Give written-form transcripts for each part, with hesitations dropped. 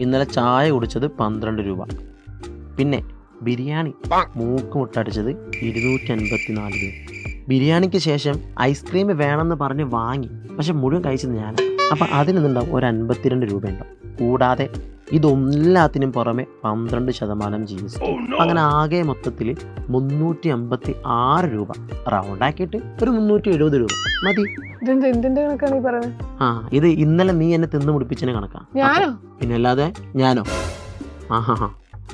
ഇന്നലെ ചായ കുടിച്ചത് 12 രൂപ. പിന്നെ ബിരിയാണി മൂക്ക് മുട്ടടിച്ചത് 254 രൂപ. ബിരിയാണിക്ക് ശേഷം ഐസ്ക്രീം വേണമെന്ന് പറഞ്ഞ് വാങ്ങി, പക്ഷെ മുഴുവൻ കഴിച്ചത് ഞാൻ. അപ്പം അതിനെന്തുണ്ടാവും, ഒരു 52 രൂപ ഉണ്ടാവും. കൂടാതെ ഇതൊല്ലാത്തിനും പുറമെ 12% GST. അങ്ങനെ ആകെ മൊത്തത്തിൽ 356 രൂപ. റൗണ്ടാക്കിയിട്ട് ഒരു 370 രൂപ മതി. ഇത് ഇന്നലെ നീ എന്നെ തിന്നു മുടിപ്പിച്ചതിന് കണക്കാ. പിന്നെ അല്ലാതെ ഞാനോ?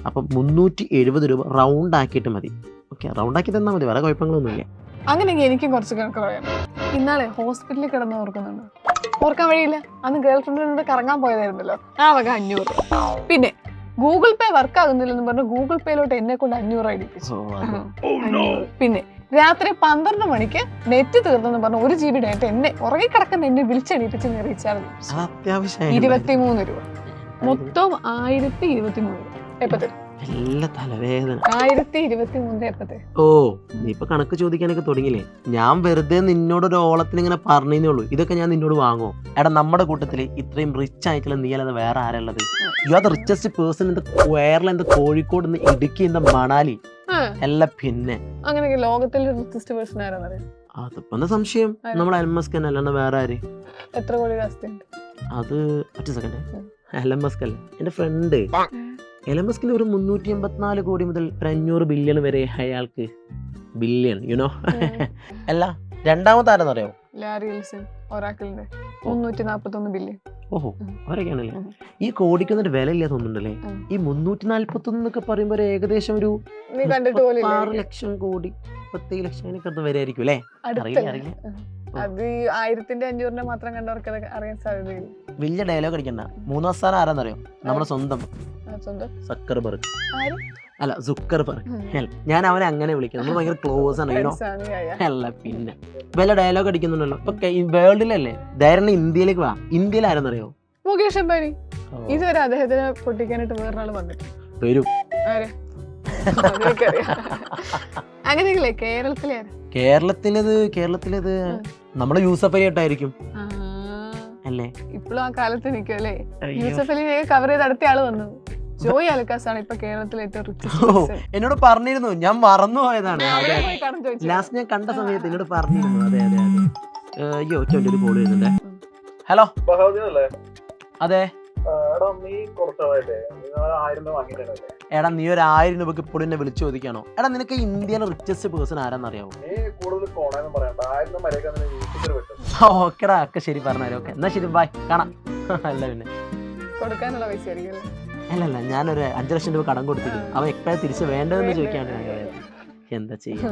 അപ്പം 370 രൂപ റൗണ്ട് ആക്കിയിട്ട് മതി. ഓക്കെ, റൗണ്ട് ആക്കി തന്നാൽ മതി, വേറെ കുഴപ്പങ്ങളൊന്നുമില്ല. അങ്ങനെയെങ്കിൽ എനിക്കും കുറച്ച് കണക്ക് പറയാം. ഇന്നാളെ ഹോസ്പിറ്റലിൽ കിടന്ന് ഓർക്കുന്നുണ്ട്. ഓർക്കാൻ വഴിയില്ല, അന്ന് ഗേൾ ഫ്രണ്ടിനോട് കറങ്ങാൻ പോയതായിരുന്നല്ലോ, ആ വക 500. പിന്നെ ഗൂഗിൾ പേ വർക്ക് ആകുന്നില്ലെന്ന് പറഞ്ഞ് ഗൂഗിൾ പേയിലോട്ട് എന്നെ കൊണ്ട് 500 അടിപ്പിച്ചു. പിന്നെ രാത്രി 12 മണിക്ക് നെറ്റ് തീർന്നെന്ന് പറഞ്ഞ 1 GB ഡേറ്റ എന്നെ ഉറങ്ങിക്കിടക്കുന്ന എന്നെ വിളിച്ചെണീപ്പിച്ച് റീചാർജ് 23 രൂപ. മൊത്തം 1023 രൂപ. എപ്പോ തരും? 1023 എപ്പോ തരും? ഓ, നീ ഇപ്പൊ കണക്ക് ചോദിക്കാനൊക്കെ തുടങ്ങിയില്ലേ? ഞാൻ വെറുതെ നിന്നോട് ഒരു ഓളത്തിന് ഇങ്ങനെ പറഞ്ഞേ ഉള്ളൂ. ഇതൊക്കെ ഞാൻ നിന്നോട് വാങ്ങോ? എടാ, നമ്മുടെ കൂട്ടത്തില് ഇത്രയും റിച്ച് ആയിട്ടുള്ള നീ അല്ലാതെ വേറെ ആരുള്ളത്? You are the richest person in the Kerala, in the Kozhikode, in Idukki, in the Manali എല്ലാം. പിന്നെ അങ്ങനെ ലോകത്തിലെ റിച്ചസ്റ്റ് പേഴ്സൺ ആരാന്നറിയാം? അതിപ്പോ സംശയം നമ്മുടെ എലൻ മസ്ക് തന്നെ, അല്ലാണ്ട് വേറെ ആര്? എത്ര കോടി ആസ്തിയുണ്ട്? അത് ഒറ്റ സെക്കൻഡ്. എലൻ മസ്ക് അല്ലേ എന്റെ ഫ്രണ്ട്. എലൻ മസ്കിന് ഒരു 384 കോടി മുതൽ 500 ബില്യൺ വരെ അയാൾക്ക്. Billion, you know. അല്ല, രണ്ടാമത്തെ ആരെന്നറിയോ? ലാരി എൽസൺ, ഒറാക്കിളിന്റെ 341 ബില്യൺ. ഓഹോ, അവരൊക്കെയാണല്ലേ. ഈ കോടിക്കൊന്നൊരു വില ഇല്ല തോന്നുന്നുണ്ടല്ലേ. ഈ 341 എന്നൊക്കെ പറയുമ്പോ ഏകദേശം ഒരു 6 ലക്ഷം കോടി, 10 ലക്ഷം അതിനൊക്കെ വരെയായിരിക്കും അല്ലേ? അറിയില്ല. അത് 1000-500 മാത്രം കണ്ടവർക്ക് അറിയാൻ സാധ്യതയില്ല. വലിയ ഡയലോഗ് അടിക്കണ്ട. 3ാം സ്ഥാനം ആരാന്നറിയോ? നമ്മുടെ സ്വന്തം സക്കർബർഗ്. അല്ല, സുക്കർബർഗ്. ഞാൻ അവനെ അങ്ങനെ വിളിക്കുന്നത്, നമ്മൾ ഭയങ്കര ക്ലോസ് ആണ്. അല്ല, പിന്നെ വല്ല ഡയലോഗ് അടിക്കുന്നുണ്ടല്ലോ. ഇപ്പൊ വേൾഡിലല്ലേ, ധൈര്യം ഇന്ത്യയിലേക്ക് വാ. ഇന്ത്യയിൽ ആരെന്നറിയോ? മുകേഷ് അംബാനി. ഇതുവരെ അദ്ദേഹത്തിനെ പൊട്ടിക്കാനായിട്ട് വേറൊരാൾ വന്നിട്ട് വരും. അങ്ങനെയല്ലേ കേരളത്തിലേത് നമ്മുടെ യൂസഫ് അലി ആയിട്ടായിരിക്കും അല്ലേ? ഇപ്പോഴും ആ കാലത്ത് നിൽക്കും അല്ലേ? യൂസഫ് അലിനെ കവർ ചെയ്ത് അടുത്ത ആള് വന്നത് ജോയ് അലുക്കാസ് ആണ്. ഇപ്പൊ കേരളത്തിലെ ഏറ്റവും റിച്ച്. എന്നോട് പറഞ്ഞിരുന്നു, ഞാൻ മറന്നു പോയതാണ്. ലാസ്റ്റ് ഞാൻ കണ്ട സമയത്ത് എന്നോട് പറഞ്ഞിരുന്നു. അതെ. അയ്യോ, ഒരു കോൾ വരുന്നുണ്ടേ. ഹലോ, അതെ. എടാ, നീ ഒരു 1000 രൂപക്ക് ഇപ്പോൾ എന്നെ വിളിച്ചു ചോദിക്കാണോ? എടാ, നിനക്ക് ഇന്ത്യയിലെ റിച്ചസ്റ്റ് പേഴ്സൺ ആരാന്നറിയാവോ? ഓക്കെടാ, ഒക്കെ ശരി പറഞ്ഞാലും. ഓക്കെ, എന്നാ ശരി, ബൈ, കാണാം. അല്ല, പിന്നെ കൊടുക്കാനുള്ള പൈസ അല്ലല്ല, ഞാനൊരു 5 ലക്ഷം രൂപ കടം കൊടുത്തിരിക്കും. അവൻ എപ്പോഴാണ് തിരിച്ച് വേണ്ടതെന്ന് ചോദിക്കാണ്. എന്താ ചെയ്യാ?